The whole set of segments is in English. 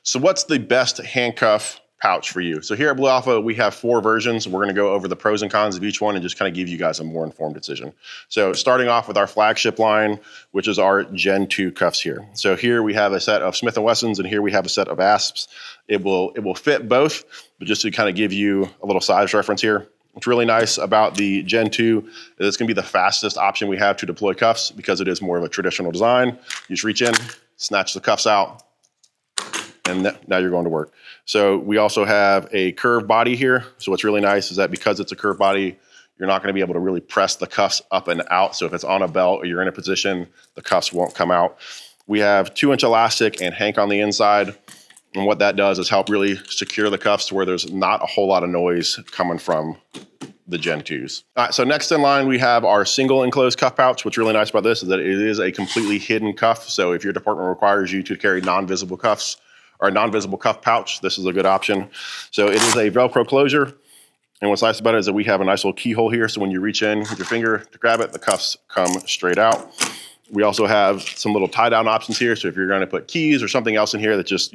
So what's the best handcuff pouch for you? So here at Blue Alpha, we have 4 versions. We're gonna go over the pros and cons of each one and just kind of give you guys a more informed decision. So starting off with our flagship line, which is our Gen 2 cuffs here. So here we have a set of Smith & Wessons and here we have a set of Asps. It will fit both, but just to kind of give you a little size reference here. What's really nice about the Gen 2 is it's gonna be the fastest option we have to deploy cuffs because it is more of a traditional design. You just reach in, snatch the cuffs out, and now you're going to work. So we also have a curved body here. So what's really nice is that because it's a curved body, you're not gonna be able to really press the cuffs up and out. So if it's on a belt or you're in a position, the cuffs won't come out. We have 2-inch elastic and hank on the inside. And what that does is help really secure the cuffs to where there's not a whole lot of noise coming from the Gen 2s. All right, so next in line, we have our single enclosed cuff pouch. What's really nice about this is that it is a completely hidden cuff. So if your department requires you to carry non-visible cuffs or a non-visible cuff pouch, this is a good option. So it is a Velcro closure. And what's nice about it is that we have a nice little keyhole here. So when you reach in with your finger to grab it, the cuffs come straight out. We also have some little tie down options here. So if you're gonna put keys or something else in here that just,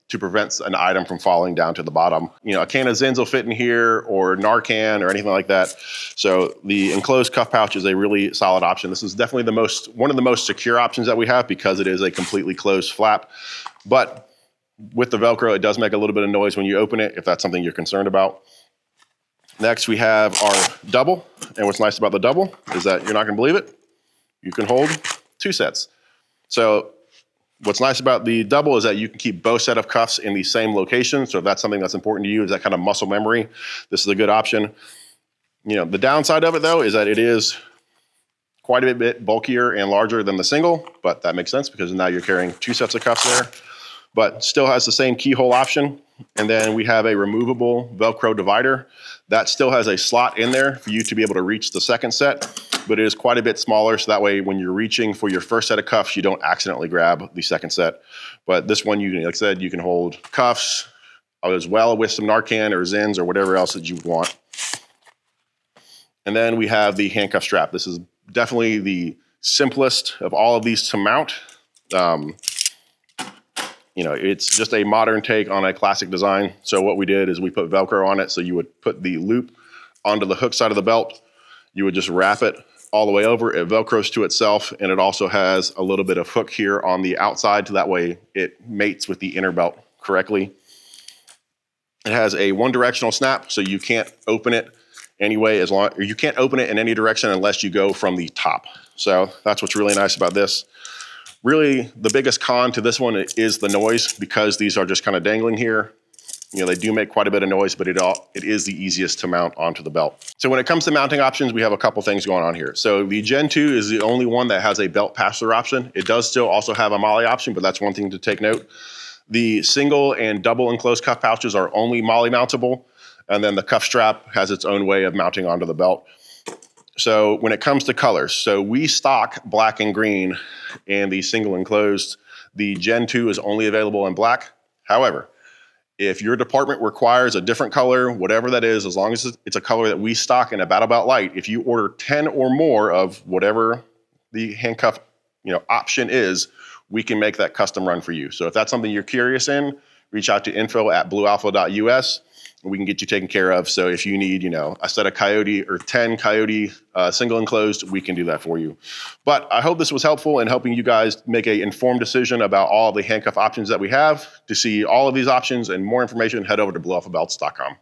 to prevent an item from falling down to the bottom. A can of Zins will fit in here or Narcan or anything like that. So the enclosed cuff pouch is a really solid option. This is definitely one of the most secure options that we have because it is a completely closed flap. But with the Velcro, it does make a little bit of noise when you open it if that's something you're concerned about. Next, we have our double. And what's nice about the double is that you're not gonna believe it. You can hold 2 sets. So what's nice about the double is that you can keep both set of cuffs in the same location. So if that's something that's important to you, is that kind of muscle memory, this is a good option. The downside of it though is that it is quite a bit bulkier and larger than the single, but that makes sense because now you're carrying 2 sets of cuffs there, but still has the same keyhole option. And then we have a removable Velcro divider that still has a slot in there for you to be able to reach the second set, but it is quite a bit smaller. So that way, when you're reaching for your first set of cuffs, you don't accidentally grab the second set. But this one, like I said, you can hold cuffs as well with some Narcan or Zins or whatever else that you want. And then we have the handcuff strap. This is definitely the simplest of all of these to mount. It's just a modern take on a classic design. So what we did is we put Velcro on it. So you would put the loop onto the hook side of the belt. You would just wrap it all the way over. It Velcros to itself. And it also has a little bit of hook here on the outside. So that way it mates with the inner belt correctly. It has a one-directional snap. So you can't open it anyway or you can't open it in any direction unless you go from the top. So that's what's really nice about this. Really, the biggest con to this one is the noise because these are just kind of dangling here. They do make quite a bit of noise, but it is the easiest to mount onto the belt. So when it comes to mounting options, we have a couple things going on here. So the Gen 2 is the only one that has a belt pass-through option. It does still also have a MOLLE option, but that's one thing to take note. The single and double enclosed cuff pouches are only MOLLE mountable, and then the cuff strap has its own way of mounting onto the belt. So when it comes to colors, so we stock black and green and the single enclosed. The Gen 2 is only available in black. However, if your department requires a different color, whatever that is, as long as it's a color that we stock in a Battle Belt Light, if you order 10 or more of whatever the handcuff option is, we can make that custom run for you. So if that's something you're curious in, reach out to info@bluealpha.us. We can get you taken care of. So if you need, a set of Coyote or 10 Coyote single enclosed, we can do that for you. But I hope this was helpful in helping you guys make an informed decision about all of the handcuff options that we have. To see all of these options and more information, head over to bluealphabelts.com.